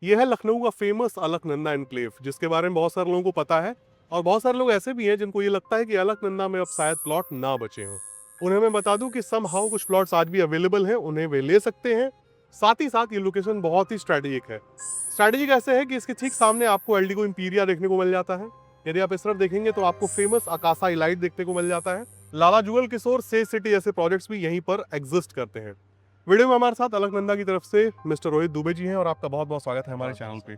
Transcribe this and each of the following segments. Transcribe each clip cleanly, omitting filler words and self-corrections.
ये है लखनऊ का फेमस अलकनंदा एनक्लेव, जिसके बारे में बहुत सारे लोगों को पता है और बहुत सारे लोग ऐसे भी हैं जिनको ये लगता है कि अलकनंदा में अब शायद प्लॉट ना बचे हों। उन्हें मैं बता दूं कि सम हाउ कुछ प्लॉट्स आज भी अवेलेबल हैं, उन्हें वे ले सकते हैं। साथ ही साथ ये लोकेशन बहुत ही स्ट्रेटेजिक है। स्ट्रेटेजिक ऐसे है कि इसके ठीक सामने आपको एल्डिगो इंपीरिया देखने को मिल जाता है। यदि आप इस तरफ देखेंगे तो आपको फेमस अकासा इलाइट देखने को मिल जाता है। लाला जुगल किशोर, से सिटी जैसे प्रोजेक्ट्स भी यहीं पर एग्जिस्ट करते हैं। वीडियो में हमारे साथ अलकनंदा की तरफ से मिस्टर रोहित दुबे जी हैं और आपका बहुत बहुत स्वागत है हमारे चैनल पे।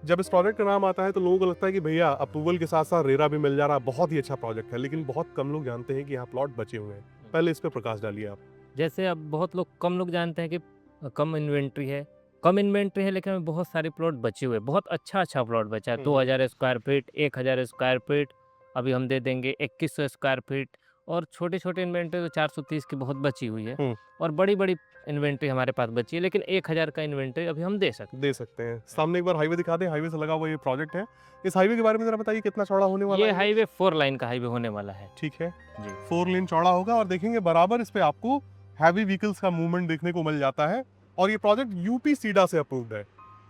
जब इस प्रोजेक्ट का नाम आता है तो लोगों को लगता है कि भैया अप्रूवल के साथ साथ रेरा भी मिल जा रहा है, बहुत ही अच्छा प्रोजेक्ट है, लेकिन बहुत कम लोग जानते हैं कि यहाँ प्लॉट बचे हुए हैं। पहले इस पे प्रकाश डालिए आप। जैसे अब बहुत लोग कम लोग जानते हैं कि कम इन्वेंट्री है लेकिन बहुत सारे प्लॉट बचे हुए हैं। बहुत अच्छा प्लॉट बचा है। 2000 स्क्वायर फीट, 1000 स्क्वायर फीट, अभी हम दे देंगे 2100 स्क्वायर फीट। और छोटे इन्वेंट्री तो 430 की बहुत बची हुई है। हम्म, और बड़ी इन्वेंट्री हमारे पास बची है, लेकिन 1000 का इन्वेंट्री अभी हम दे सकते दे सकते हैं। सामने एक बार हाईवे दिखा दें, हाईवे से लगा हुआ ये प्रोजेक्ट है। इस हाईवे के बारे में जरा बताइए, कितना चौड़ा होने हैं। वाला ये है? हाईवे 4 लाइन का हाईवे होने वाला है ठीक है, जी। 4 लेन चौड़ा होगा और देखेंगे बराबर इस पे आपको हैवी व्हीकल्स का मूवमेंट देखने को मिल जाता है। और ये प्रोजेक्ट यूपी सीडा से अप्रूव्ड है।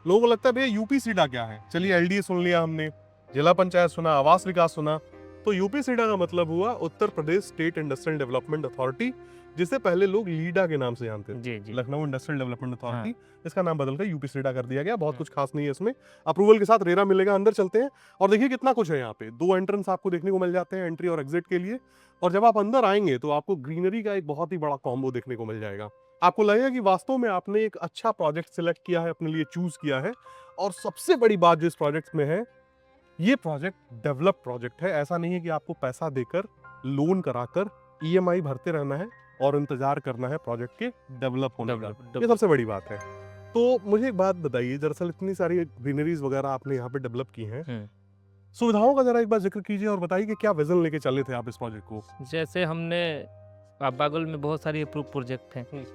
लोगों को लगता है भैया यूपी सीडा क्या है। चलिए, एलडीए सुन लिया हमने, जिला पंचायत सुना, आवास विकास सुना, तो यूपी सीडा का मतलब हुआ Uttar Pradesh state industrial development authority, जिसे पहले लोग लीडा के नाम से जानते थे। जी जी। लखनऊ इंडस्ट्रियल डेवलपमेंट अथॉरिटी, हाँ। इसका नाम बदलकर यूपी सीडा कर दिया गया। बहुत कुछ खास नहीं है इसमें। अप्रूवल के साथ रेरा मिलेगा। अंदर चलते हैं और देखिए कितना कुछ है यहाँ पे। 2 एंट्रेंस आपको देखने को मिल जाते हैं, एंट्री और एग्जिट के लिए। और जब आप अंदर आएंगे तो आपको ग्रीनरी का एक बहुत ही बड़ा कॉम्बो देखने को मिल जाएगा। आपको लगेगा कि वास्तव में आपने एक अच्छा प्रोजेक्ट सिलेक्ट किया है, अपने लिए चूज किया है। और सबसे बड़ी बात जो इस प्रोजेक्ट में है, ये प्रोजेक्ट डेवलप प्रोजेक्ट है। ऐसा नहीं है कि आपको पैसा देकर, लोन कराकर ईएमआई भरते रहना है और इंतजार करना है प्रोजेक्ट के डेवलप होने का। ये सबसे बड़ी बात है। तो मुझे एक बात बताइए, दरअसल इतनी सारी ग्रीनरीज वगैरह आपने यहाँ पे डेवलप की हैं, सुविधाओं का जरा एक बार जिक्र कीजिए और बताइए कि क्या विजन लेके चले थे आप इस प्रोजेक्ट को। जैसे हमने बागल में बहुत सारी अप्रूव प्रोजेक्ट हैं। हम्म।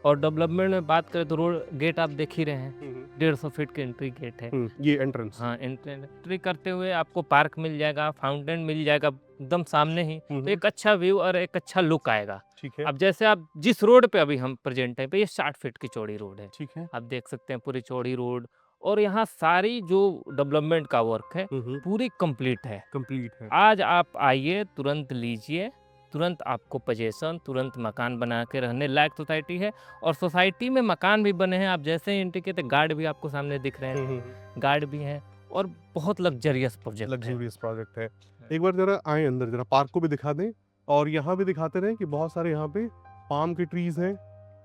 और डेवलपमेंट में बात करें तो रोड गेट आप देख ही रहे हैं। 150 फीट की एंट्री गेट है। ये एंट्रेंस। हाँ, एंट्री करते हुए आपको पार्क मिल जाएगा, फाउंटेन मिल जाएगा एकदम सामने ही। तो एक अच्छा व्यू और एक अच्छा लुक आएगा। ठीक है। अब जैसे आप जिस रोड पे अभी हम प्रेजेंट है पे, ये 60 फीट की चौड़ी रोड है। ठीक है। आप देख सकते हैं पूरी चौड़ी रोड। और यहाँ सारी जो डेवलपमेंट का वर्क है पूरी कंप्लीट है। कंप्लीट है। आज आप आइए, तुरंत लीजिए, तुरंत आपको पोजीशन, तुरंत मकान बना के रहने लायक सोसाइटी है। और सोसाइटी में मकान भी बने हैं। आप जैसे ही एंट्री किए गार्ड भी आपको सामने दिख रहे हैं। गार्ड भी हैं और बहुत लग्जरियस प्रोजेक्ट है। लग्जूरियस प्रोजेक्ट है। एक बार जरा आए अंदर, जरा पार्क को भी दिखा दें और यहाँ भी दिखाते रहे कि बहुत सारे यहाँ पे पाम के ट्रीज हैं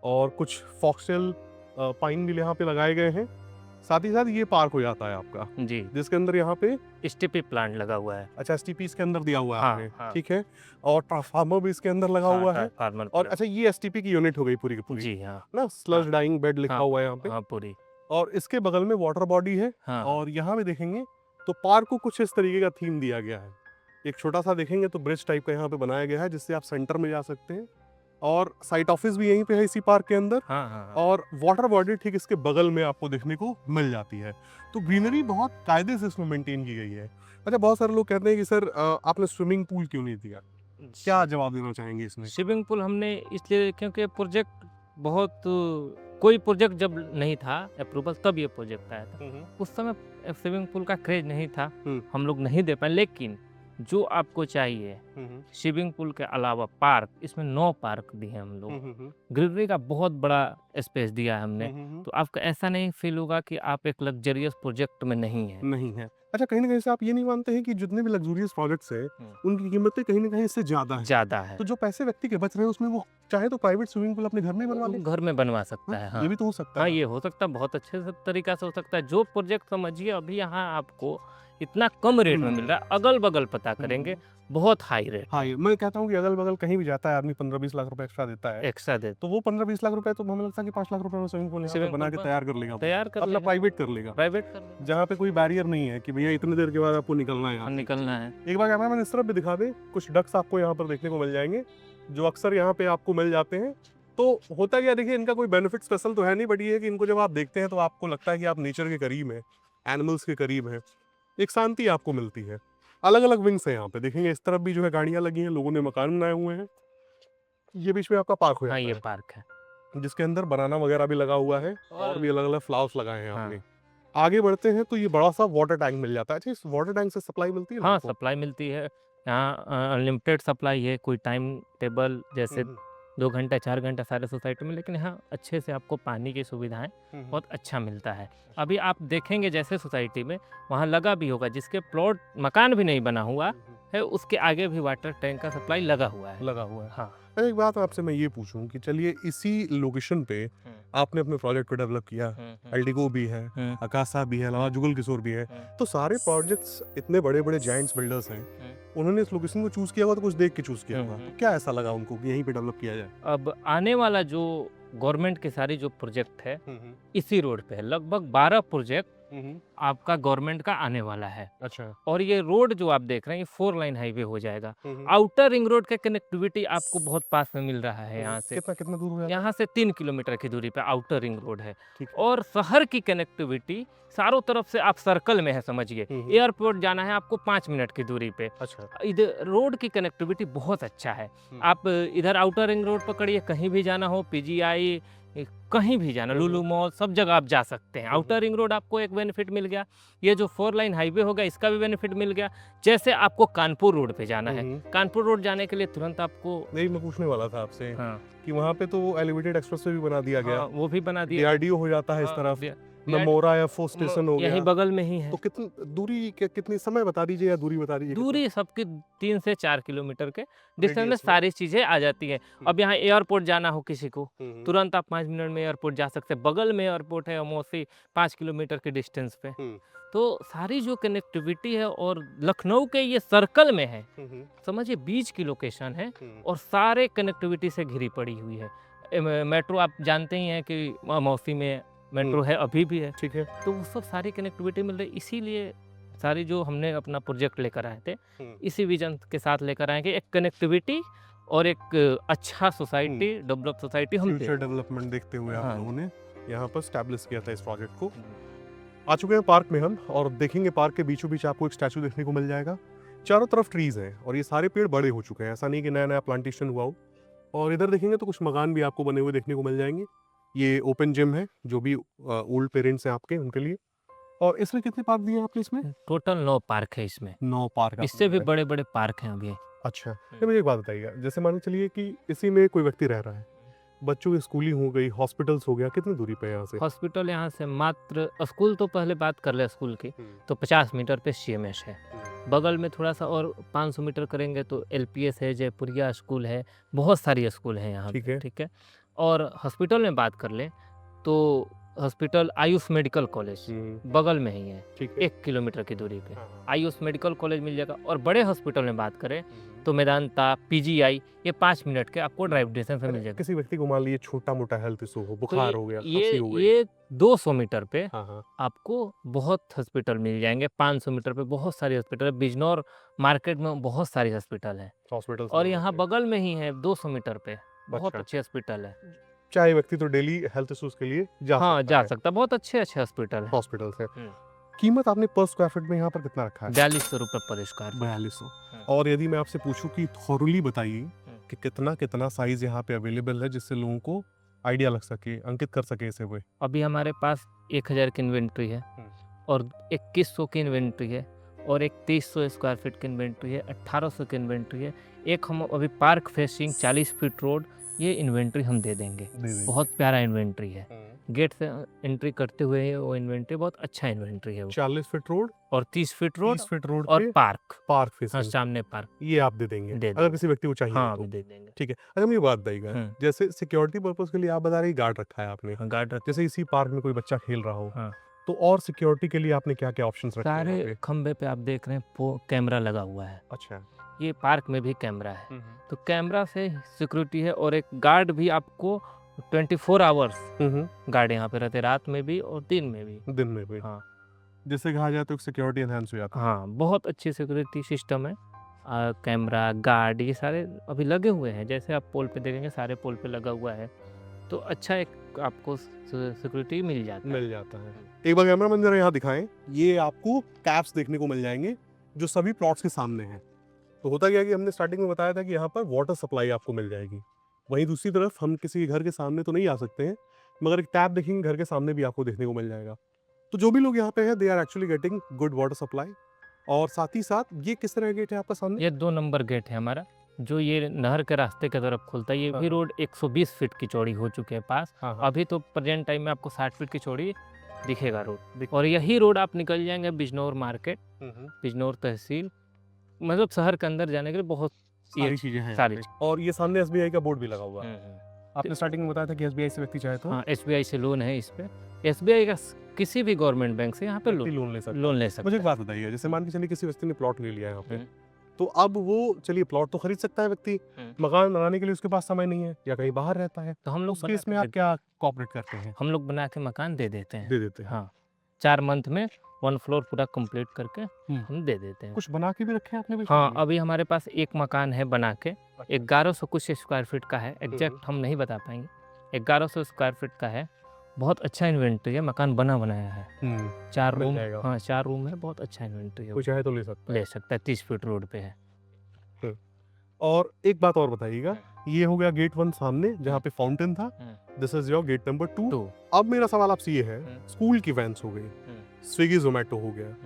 और कुछ फॉक्सटेल पाइन भी यहाँ पे लगाए गए हैं। साथ ही साथ ये पार्क हो जाता है आपका, जी। जिसके अंदर यहाँ पे स्टीपी प्लांट लगा हुआ है। अच्छा, एसटीपी इसके अंदर दिया हुआ है हाँ, आपने। हाँ। ठीक है। और ट्रांसफार्मर भी इसके अंदर लगा हुआ है। फार्मर और अच्छा, ये एसटीपी की यूनिट हो गई पूरी की पूरी जी हाँ। ना, स्लज हाँ। डाइंग बेड लिखा हाँ, हुआ है यहाँ पे। हाँ पूरी। और इसके बगल में वाटर बॉडी है। हाँ। और यहाँ पे देखेंगे तो पार्क को कुछ इस तरीके का थीम दिया गया है। एक छोटा सा देखेंगे तो ब्रिज टाइप का यहाँ पे बनाया गया है, जिससे आप सेंटर में जा सकते हैं। और साइट ऑफिस भी यहीं पे है इसी पार्क के अंदर। हाँ, हाँ। और वाटर बॉडी ठीक इसके बगल में आपको देखने को मिल जाती है। तो ग्रीनरी बहुत कायदे से इसमें मेंटेन की गई है। अच्छा, बहुत सारे लोग कहते हैं कि सर आपने स्विमिंग पूल क्यों नहीं दिया, क्या जवाब देना चाहेंगे इसमें? स्विमिंग पूल हमने इसलिए क्योंकि प्रोजेक्ट बहुत कोई प्रोजेक्ट जब नहीं था अप्रूवल तब ये प्रोजेक्ट आया था। उस समय स्विमिंग पूल का क्रेज नहीं था, हम लोग नहीं दे पाए। लेकिन जो आपको चाहिए स्विमिंग पूल के अलावा पार्क, इसमें 9 पार्क दिए हैं हम लोग। ग्रीनरी का बहुत बड़ा स्पेस दिया है हमने। तो आपको ऐसा नहीं फील होगा कि आप एक लग्जरियस प्रोजेक्ट में नहीं है। नहीं है। अच्छा, कहीं ना कहीं से आप ये नहीं मानते हैं कि जितने भी लग्जूरियस प्रोजेक्ट्स हैं उनकी कीमतें कहीं ना कहीं इससे ज्यादा है? तो जो पैसे व्यक्ति के बच रहे हैं उसमें वो चाहे तो प्राइवेट स्विमिंग पूल अपने घर में बनवा ले। घर में बनवा सकता है। हाँ, ये भी तो हो सकता हाँ, है। ये हो सकता है, बहुत अच्छे से तरीका से हो सकता है। जो प्रोजेक्ट समझिए अभी यहाँ आपको इतना कम रेट में मिल रहा है, अगल बगल पता करेंगे बहुत हाई रेट। हाँ, मैं कहता हूँ कि अगल बगल कहीं भी जाता है आदमी 15-20 लाख रुपए एक्स्ट्रा देता है। एक्स्ट्रा दे तो वो 15-20 लाख रुपए तो हमें लगता है कि 5 लाख रुपए में स्विमिंग पूल यहाँ पे बना के तैयार कर लेगा, अपना प्राइवेट कर लेगा, जहाँ पे कोई बैरियर नहीं है कि भैया इतनी देर के बाद आपको निकलना है, यहाँ निकलना है। एक बार कैमरा मैन इस तरफ भी दिखा दे, कुछ डक्स आपको यहाँ पर देखने को मिल जाएंगे जो अक्सर यहाँ पे आपको मिल जाते हैं। तो होता क्या, देखिए इनका कोई बेनिफिट स्पेशल तो है नहीं, बट ये है कि इनको जब आप देखते हैं तो आपको लगता है कि आप नेचर के करीब हैं, एनिमल्स के करीब हैं, एक शांति आपको मिलती है। अलग अलग विंग्स हैं यहाँ पे, देखेंगे इस तरफ भी जो है गाड़ियां लगी हैं, लोगों ने मकान बनाए हुए हैं। ये बीच में आपका पार्क हो जाता है। ये पार्क है जिसके अंदर बनाना वगैरह भी लगा हुआ है और भी अलग अलग फ्लावर्स लगाए हैं आपने। आगे बढ़ते हैं तो ये बड़ा सा वाटर टैंक मिल जाता है। अच्छा, इस वाटर टैंक से सप्लाई मिलती है हाँ, लोगों को? सप्लाई मिलती है। यहाँ अनलिमिटेड सप्लाई है, कोई टाइम टेबल जैसे हम्म, 2 घंटा 4 घंटा सारे सोसाइटी में, लेकिन यहाँ अच्छे से आपको पानी की सुविधाएँ हम्म, बहुत अच्छा मिलता है। अभी आप देखेंगे जैसे सोसाइटी में वहाँ लगा भी होगा, जिसके प्लॉट मकान भी नहीं बना हुआ है, उसके आगे भी वाटर टैंक का सप्लाई लगा हुआ है। लगा हुआ है। हाँ। अच्छा, एक बात आपसे मैं ये पूछूं कि चलिए इसी लोकेशन पे हुँ, आपने अपने प्रोजेक्ट को डेवलप किया, हुँ, हुँ, एल्डिगो भी है, हुँ, अकासा भी है, लावा जुगल किशोर भी है, हुँ, तो सारे प्रोजेक्ट्स इतने बड़े बड़े जायंट्स बिल्डर्स हैं, हुँ, उन्होंने इस लोकेशन को चूज किया होगा तो कुछ देख के चूज किया हुँ, होगा, हुँ। तो क्या ऐसा लगा उनको कि यहीं पे डेवलप किया जाए? अब आने वाला जो गवर्नमेंट के सारी जो प्रोजेक्ट है, हम्म, इसी रोड पे है। लगभग 12 प्रोजेक्ट हम्म, आपका गवर्नमेंट का आने वाला है। अच्छा। और ये रोड जो आप देख रहे हैं, ये 4 लाइन हाईवे हो जाएगा। हम्म, आउटर रिंग रोड का कनेक्टिविटी आपको बहुत पास में मिल रहा है यहाँ से। कितना कितना दूर हो जाता है? यहाँ से 3 किलोमीटर की दूरी पे आउटर रिंग रोड है। ठीक है। और शहर की कनेक्टिविटी चारों तरफ से आप सर्कल में है समझिए। हम्म, एयरपोर्ट जाना है आपको 5 मिनट की दूरी पे। अच्छा। इधर रोड की कनेक्टिविटी बहुत अच्छा है। हम्म। आप इधर आउटर रिंग रोड पकड़िए, कहीं भी जाना हो, पीजीआई कहीं भी जाना, लुलु मॉल, सब जगह आप जा सकते हैं। आउटर रिंग रोड आपको एक बेनिफिट मिल गया। ये जो 4 लाइन हाईवे होगा, इसका भी बेनिफिट मिल गया। जैसे आपको कानपुर रोड पे जाना है, कानपुर रोड जाने के लिए तुरंत आपको नहीं, मैं पूछने वाला था आपसे हाँ, कि वहाँ पे तो एलिवेटेड एक्सप्रेसवे भी बना दिया गया, हाँ, वो भी बना दिया। डीआरडीओ हो जाता है इस हाँ, तरफ, दिया- नमोरा या फो स्टेशन हो यहीं गया, बगल में ही है। तो कितनी दूरी कितनी समय बता दीजिए या दूरी बता दीजिए दूरी सबकी 3 से 4 किलोमीटर के डिस्टेंस में रेडियस में? सारी चीज़ें आ जाती हैं। अब यहाँ एयरपोर्ट जाना हो किसी को, कितना? तुरंत आप 5 मिनट में एयरपोर्ट जा सकते हैं। बगल में एयरपोर्ट है मोसी 5 किलोमीटर के डिस्टेंस पे। तो सारी जो कनेक्टिविटी है, और लखनऊ के ये सर्कल में है, समझिए बीच की लोकेशन है, और सारे कनेक्टिविटी से घिरी पड़ी हुई है। मेट्रो आप जानते ही हैं कि मौसी में मेट्रो है, अभी भी है। ठीक है। तो वो सब सारी कनेक्टिविटी मिल रही, इसीलिए सारी जो हमने अपना प्रोजेक्ट लेकर आए थे, इसी विजन के साथ लेकर आए कि एक कनेक्टिविटी और एक अच्छा सोसाइटी, डेवलप सोसाइटी हम फ्यूचर डेवलपमेंट देखते हुए आप हाँ। लोगों ने यहाँ पर स्टैब्लिश किया था इस प्रोजेक्ट को। आ चुके हैं पार्क में हम, और देखेंगे पार्क के बीचों बीच आपको एक स्टैचू देखने को मिल जाएगा। चारों तरफ ट्रीज हैं और ये सारे पेड़ बड़े हो चुके हैं, ऐसा नहीं कि नया नया प्लांटेशन हुआ हो। और इधर देखेंगे तो कुछ मकान भी आपको बने हुए देखने को मिल जाएंगे। ये ओपन जिम है, जो भी ओल्ड पेरेंट्स हैं आपके, उनके लिए। और इसमें कितने पार्क दिए हैं आपने इसमें? टोटल 9 पार्क है इसमें। 9 पार्क। इससे भी बड़े बड़े पार्क हैं अभी। अच्छा, तो मुझे एक बात बताइएगा, जैसे मान के चलिए कि इसी में कोई व्यक्ति रह रहा है, बच्चों की स्कूलिंग हो गई, हॉस्पिटल्स हो गया, कितनी दूरी पे है यहाँ से? हॉस्पिटल यहाँ से मात्र, स्कूल तो पहले बात कर ले स्कूल की, तो 50 मीटर पे सीएमएस है। बगल में थोड़ा सा और 500 मीटर करेंगे तो एलपीएस है, जयपुरिया स्कूल है, बहुत सारी स्कूल हैं यहाँ ठीक पे, है। ठीक है। और हॉस्पिटल में बात कर लें तो हॉस्पिटल आयुष मेडिकल कॉलेज बगल में ही है, ठीक है। 1 किलोमीटर की दूरी पे हाँ। आयुष मेडिकल कॉलेज मिल जाएगा। और बड़े हॉस्पिटल में बात करें तो मेदांता, पीजीआई, ये 5 मिनट के आपको ड्राइव डिस्टेंस पे मिल जाएगा। किसी व्यक्ति को मान लीजिए छोटा मोटा हेल्थ इशू हो, तो बुखार हो गया, ये खांसी हो गई। ये 200 मीटर पे हाँ। आपको बहुत हॉस्पिटल मिल जाएंगे। 500 मीटर पे बहुत सारी हॉस्पिटल है। बिजनौर मार्केट में बहुत सारी हॉस्पिटल है, हॉस्पिटल और यहाँ बगल में ही है 200 मीटर पे बहुत अच्छा। अच्छे हॉस्पिटल है। चाहे व्यक्ति तो डेली हेल्थ इश्यूज के लिए जा हाँ, सकता जा है। सकता है, बहुत अच्छे अच्छे हॉस्पिटल है। हॉस्पिटल्स है। कीमत आपने पर स्क्वायर फीट में यहाँ पर कितना रखा है? 4200 रुपये पर स्क्वायर। 4200। और यदि मैं आपसे पूछूं कि थॉरली बताइए कि कितना कितना साइज यहाँ पे अवेलेबल है, जिससे लोगों को आइडिया लग सके, अंकित कर सके इसे वो। अभी हमारे पास 1000 की इन्वेंट्री है, और 2100 की इन्वेंट्री है, और एक 2300 स्क्वायर फीट की इन्वेंट्री है, 1800 की इन्वेंट्री है। एक हम अभी पार्क फेसिंग 40 फीट रोड, ये इन्वेंट्री हम दे देंगे। बहुत प्यारा इन्वेंट्री है, गेट से एंट्री करते हुए वो इन्वेंट्री बहुत अच्छा इन्वेंट्री है वो। 40 फीट रोड और 30 फीट रोड, 30 फीट रोड और पार्क पार्क हाँ, फेसिंग, सामने पार्क ये आप दे देंगे दे अगर देंगे। किसी व्यक्ति को चाहिए हाँ, तो। अभी दे देंगे। ठीक है। अच्छा, मुझे बात बताइएगा, हम्म। जैसे सिक्योरिटी पर्पस के लिए आप बता रहे गार्ड रखा है आपने, हाँ, गार्ड रख जैसे इसी पार्क में कोई बच्चा खेल रहा हो, हाँ। तो और सिक्योरिटी के लिए आपने क्या क्या ऑप्शंस रखे हैं यहाँ सारे पे? खंबे पे आप देख रहे हैं कैमरा लगा हुआ है। अच्छा। ये पार्क में भी कैमरा है, तो कैमरा से सिक्योरिटी है। और एक गार्ड भी आपको 24 आवर्स गार्ड यहाँ पे रहते, रात में भी और दिन में भी। दिन में भी। हाँ, जिससे कहा जाए तो सिक्योरिटी एनहांस हो जाता है। हाँ, बहुत अच्छी सिक्योरिटी सिस्टम है। कैमरा, गार्ड, ये सारे अभी लगे हुए हैं। जैसे आप पोल पे देखेंगे, सारे पोल पे लगा हुआ है, तो अच्छा एक आपको सिक्योरिटी मिल जाता है। एक बार कैमरामैन जरा यहाँ दिखाएं, ये आपको कैप्स देखने को मिल जाएंगे जो सभी प्लॉट्स के सामने हैं। तो होता क्या कि हमने स्टार्टिंग में बताया था कि यहाँ पर वाटर सप्लाई आपको मिल जाएगी। वहीं दूसरी तरफ हम किसी घर के सामने तो नहीं आ सकते हैं, मगर एक टैप देखेंगे घर के सामने भी आपको देखने को मिल जाएगा। तो जो भी लोग यहाँ पे हैं they are actually getting good water supply. और साथ ही साथ ये किस तरह का गेट है आपका सामने? ये 2 नंबर गेट है हमारा, जो ये नहर के रास्ते की तरफ खुलता है। ये हाँ, भी हाँ। रोड 120 फीट की चौड़ी हो चुके हैं पास। हाँ, हाँ। अभी तो प्रेजेंट टाइम में आपको 60 फीट की चौड़ी दिखेगा रोड। दिख- और यही रोड आप निकल जाएंगे बिजनौर मार्केट, हम्म। बिजनौर तहसील, मतलब शहर के अंदर जाने के लिए बहुत सारी चीजें हैं सारी यहाँ पे। और ये सामने एसबीआई का बोर्ड भी लगा हुआ है। हम्म। आपने स्टार्टिंग में बताया था कि एसबीआई से व्यक्ति चाहे तो हाँ, एसबीआई से लोन है इस पे। एसबीआई का किसी भी गवर्नमेंट बैंक से यहाँ पे व्यक्ति लोन ले सकता है। लोन ले सकते मुझे एक हैं। बात बताइए, जैसे मान के चलिए किसी व्यक्ति ने प्लॉट ले लिया यहाँ पे, हम्म, तो अब वो चलिए प्लॉट तो खरीद सकता है व्यक्ति, मकान बनाने के लिए उसके पास समय नहीं है या कहीं बाहर रहता है, तो हम लोग उस केस में आप क्या कॉपरेट करते हैं? हम लोग बना के मकान दे देते हैं। दे देते हैं। हाँ, 4 मंथ में 1 फ्लोर पूरा कंप्लीट करके हम्म। हम दे देते हैं। कुछ बना के भी रखे हैं आपने भी? हाँ, अभी हमारे पास एक मकान है बना के, 1100 कुछ स्क्वायर फीट का है, एग्जैक्ट हम नहीं बता पाएंगे। 1100 स्क्वायर फीट का है, बहुत अच्छा इन्वेंटरी है, मकान बना बनाया है। 4 मिल रूम, जाएगा। हाँ 4 रूम है, बहुत अच्छा इन्वेंटरी है। कोई चाहे तो ले सकता है। ले सकता है, 30 फीट रोड पे है। और एक बात और बताइएगा, ये हो गया गेट 1 सामने जहाँ पे फाउंटेन था, this is your gate number 2। तो अब मेरा सवाल आपसे ये है, स्कूल की वैन्स हो गई, स्विगी जोमेटो हो गया,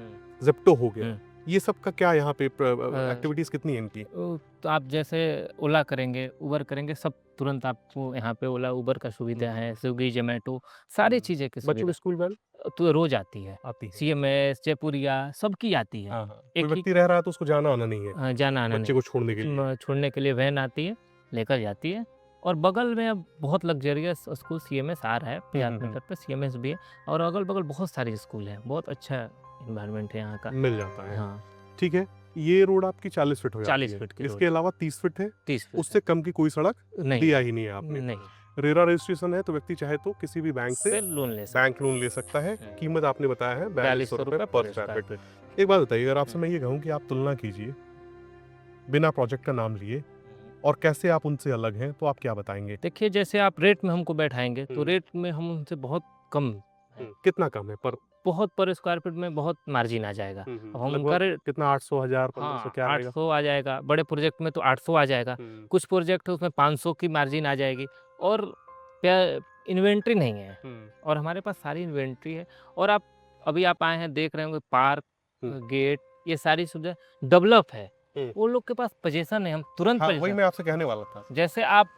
जेप्टो हो गया, ये सब का क्या यहाँ पे एक्टिविटीज कितनी है इनकी? तो आप जैसे ओला करेंगे, उबर करेंगे, सब तुरंत आपको यहाँ पे ओला उबर का सुविधा है, स्विगी जोमेटो सारी चीज़ें की बच्चों सुविधा की स्कूल वैन तो रोज आती है। आती है? सीएमएस, जयपुरिया सबकी आती है। हाँ, हाँ। एक कोई ही व्यक्ति रह रहा है तो उसको जाना आना नहीं है, जाना आना बच्चे नहीं, को छोड़ने के लिए। छोड़ने के लिए वैन आती है, लेकर जाती है। और बगल में अब बहुत लग्जरियस स्कूल सीएमएस आ रहा है, 50 मीटर पे सीएमएस भी है। और अगल बगल बहुत सारे स्कूल हैं, बहुत अच्छा इन्वायरमेंट है यहाँ का। मिल जाता है। हाँ, ठीक है, ये रोड आपकी 40 फीट हो जाती 40 है। फीट की इसके रोड। अलावा 30 फीट है, 30 फीट उससे कम की कोई सड़क नहीं, दिया ही नहीं है आपने। नहीं रेरा रजिस्ट्रेशन है तो व्यक्ति चाहे तो किसी भी बैंक से लोन ले सकते बैंक लोन ले सकता है। कीमत आपने बताया है 4200 रुपए पर पर स्क्वायर स्क्वायर फीट। एक बात बताइए, अगर आपसे मैं ये कहूँ कि आप तुलना कीजिए बिना प्रोजेक्ट का नाम लिए और कैसे आप उनसे अलग हैं, तो आप क्या बताएंगे? देखिए, जैसे आप रेट में हमको बैठाएंगे तो हम्म। रेट में हम उनसे बहुत कम, कितना कम है पर? बहुत पर स्क्वायर फीट में बहुत मार्जिन आ जाएगा। अब हम लगभग कर कितना, 800, 1000, 1500 हाँ, क्या रहेगा? 800 आ जाएगा, बड़े प्रोजेक्ट में तो 800 आ जाएगा। कुछ प्रोजेक्ट है उसमें 500 की मार्जिन आ जाएगी। और इन्वेंट्री नहीं है, और हमारे पास सारी इन्वेंट्री है। और आप अभी आप आए हैं, देख रहे होंगे पार्क, गेट, ये सारी सुविधा डेवलप है। वो लोग के पास पोजीशन है, हम तुरंत हाँ, वही possession- मैं आपसे कहने वाला था। जैसे आप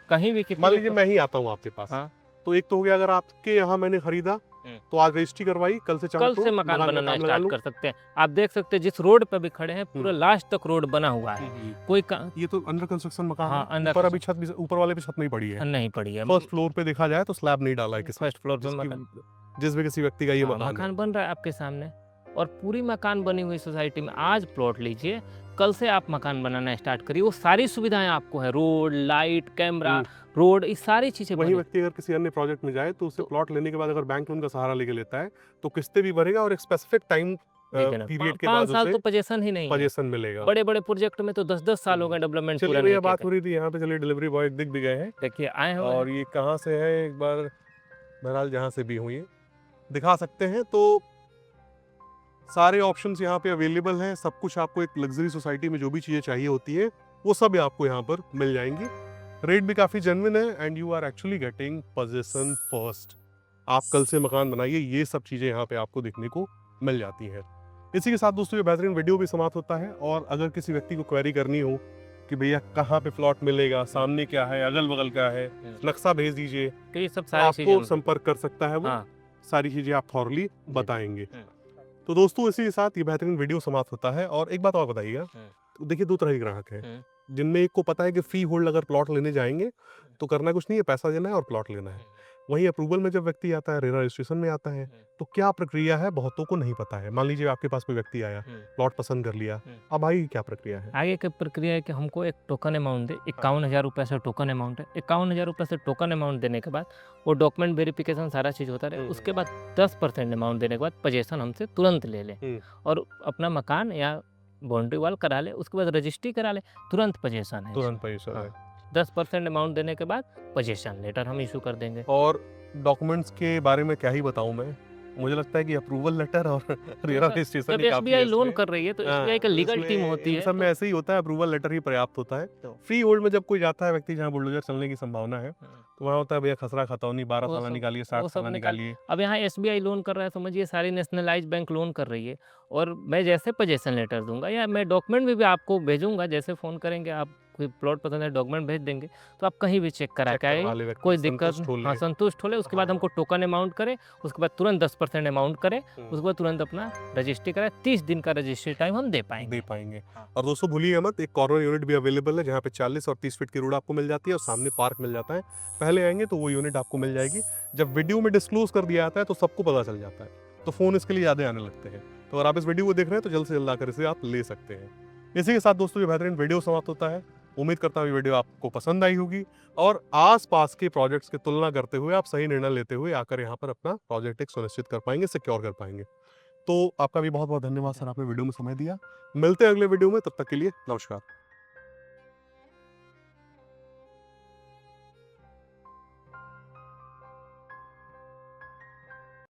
कहीं भी मान लीजिए मैं ही आता हूँ आपके पास, हाँ, तो एक तो हो गया, अगर आपके यहाँ मैंने खरीदा तो आज रजिस्ट्री करवाई, कल से चाहे कल तो से मकान का बनाना काम लगा स्टार्ट लूं। कर सकते हैं। आप देख सकते हैं जिस रोड पे भी खड़े हैं, पूरा लास्ट तक रोड बना हुआ है। कोई ये तो अंडर कंस्ट्रक्शन मकान हाँ, है। अंडर ऊपर अभी छत भी, ऊपर वाले पे छत नहीं पड़ी है। नहीं पड़ी है। फर्स्ट फ्लोर पे देखा जाए तो स्लैब नहीं डाला है किसी, फर्स्ट फ्लोर पे जिस भी किसी व्यक्ति का ये हाँ, मकान है। मकान बन रहा है आपके सामने, और पूरी मकान बनी हुई सोसाइटी में। आज प्लॉट लीजिए, कल से आप मकान बनाना स्टार्ट करिए, वो सारी सुविधाएं आपको है, रोड, लाइट, कैमरा, रोड, ये सारी चीजें वही बनी। व्यक्ति अगर किसी अन्य प्रोजेक्ट में जाए तो उसे प्लॉट लेने के बाद अगर बैंक लोन का सहारा लेके लेता है तो किस्तें भी भरेगा और एक स्पेसिफिक टाइम पीरियड के 5 बाद साल उसे तो पोजीशन ही नहीं है। पोजीशन मिलेगा। बड़े बड़े प्रोजेक्ट में तो 10-10 साल हो गए डेवलपमेंट चलिए पूरा भैया, नहीं बात किया। हो रही थी यहाँ पे, चलिए डिलीवरी बॉय दिख भी गए हैं। देखिए आए हो, और ये कहाँ से है, एक बार बहरहाल जहाँ से भी हुई दिखा सकते हैं। तो सारे ऑप्शंस यहाँ पे अवेलेबल हैं, सब कुछ आपको एक लग्जरी सोसाइटी में जो भी चीज़ें चाहिए होती है वो सब आपको यहाँ पर मिल जाएंगी। रेट भी काफ़ी जेन्युइन है and you are actually getting position first. आप कल से मकान बनाइए, ये सब चीज़ें यहाँ पे आपको देखने को मिल जाती हैं। इसी के साथ दोस्तों ये बेहतरीन वीडियो भी समाप्त होता है। और अगर किसी व्यक्ति को क्वेरी करनी हो कि भैया कहाँ पे प्लॉट मिलेगा, सामने क्या है, अगल बगल क्या है, नक्शा भेज दीजिए, तो ये सब सारी आपको चीजें संपर्क कर सकता है वो। हाँ, सारी चीज़ें आप थॉरली बताएंगे। तो दोस्तों इसी के साथ ये बेहतरीन वीडियो समाप्त होता है। और एक बात और बताइएगा, तो देखिए 2 तरह के ग्राहक हैं, जिनमें एक को पता है कि फ्री होल्ड अगर प्लॉट लेने जाएंगे तो करना कुछ नहीं है, पैसा देना है और प्लॉट लेना है। वहीं अप्रूवल में जब व्यक्ति आता है, रेरा रजिस्ट्रेशन में आता है, तो क्या प्रक्रिया है बहुतों को नहीं पता है। मान लीजिए आपके पास कोई व्यक्ति आया, प्लॉट पसंद कर लिया, अब आगे क्या प्रक्रिया है? आगे की प्रक्रिया है कि हमको एक टोकन अमाउंट दे, 51,000 रुपये से टोकन अमाउंट है। 51,000 रुपये से टोकन अमाउंट देने के बाद वो डॉक्यूमेंट वेरिफिकेशन सारा चीज़ होता रहे। उसके बाद 10% अमाउंट देने के बाद पोजीशन हमसे तुरंत ले लें और अपना मकान या बाउंड्री वॉल करा ले, उसके बाद रजिस्ट्री करा ले, तुरंत पोजीशन है। तुरंत पैसा है। 10% अमाउंट देने के बाद पोजीशन लेटर हम इशू कर देंगे। और डॉक्यूमेंट्स के बारे में क्या ही बताऊं मैं, मुझे लगता है कि अप्रूवल लेटर और रेरा रजिस्ट्रेशन जब ही काफी है एसबीआई लोन इसमें। कर रही है तो एसबीआई का लीगल टीम होती इन है। सब में ऐसे ही होता है, अप्रूवल लेटर ही पर्याप्त होता है। तो- फ्री होल्ड में जब कोई जाता है व्यक्ति जहाँ बुलडोजर चलने की संभावना है, तो वहाँ होता है भैया खसरा खतौनी 12 वो साल सब निकालिए, वो 60 सब साल निकाल निकालिए। अब यहाँ एसबीआई लोन कर रहा है, समझिए सारी नेशनलाइज्ड बैंक लोन कर रही है, और मैं जैसे पोजीशन लेटर दूंगा या मैं डॉक्यूमेंट भी आपको भेजूंगा, जैसे फ़ोन करेंगे आप, कोई प्लॉट पसंद है डॉक्यूमेंट भेज देंगे, तो आप कहीं भी चेक करा चेक के करवा आइए, ले व्यक्ति, कोई दिक्कत संतुष्ट हो हाँ ले। संतुष्ट हो ले, उसके बाद हाँ। हमको टोकन अमाउंट करे, उसके बाद तुरंत 10% अमाउंट करे, उसके बाद तुरंत अपना रजिस्ट्री कराए, 30 दिन का रजिस्ट्री टाइम हम दे पाएंगे। दे पाएंगे। हाँ। और दोस्तों भूलिएगा मत, एक कॉर्नर यूनिट भी अवेलेबल है जहाँ पे 40 और 30 फीट की रोड आपको मिल जाती है और सामने पार्क मिल जाता है। पहले आएंगे तो वो यूनिट आपको मिल जाएगी। जब वीडियो में डिस्क्लोज कर दिया जाता है तो सबको पता चल जाता है, तो फोन इसके लिए ज़्यादा आने लगते हैं। तो अगर आप इस वीडियो को देख रहे हैं तो जल्द से जल्द आकर इसे आप ले सकते हैं। इसी के साथ दोस्तों ये बेहतरीन वीडियो समाप्त होता है। उम्मीद करता हूँ ये वीडियो आपको पसंद आई होगी और आस-पास के प्रोजेक्ट्स की तुलना करते हुए आप सही निर्णय लेते हुए आकर यहाँ पर अपना प्रोजेक्ट एक सुनिश्चित कर पाएंगे, सिक्योर कर पाएंगे। तो आपका भी बहुत-बहुत धन्यवाद सर, आपने वीडियो में समय दिया। मिलते हैं अगले वीडियो में, तब तक के लिए नमस्कार।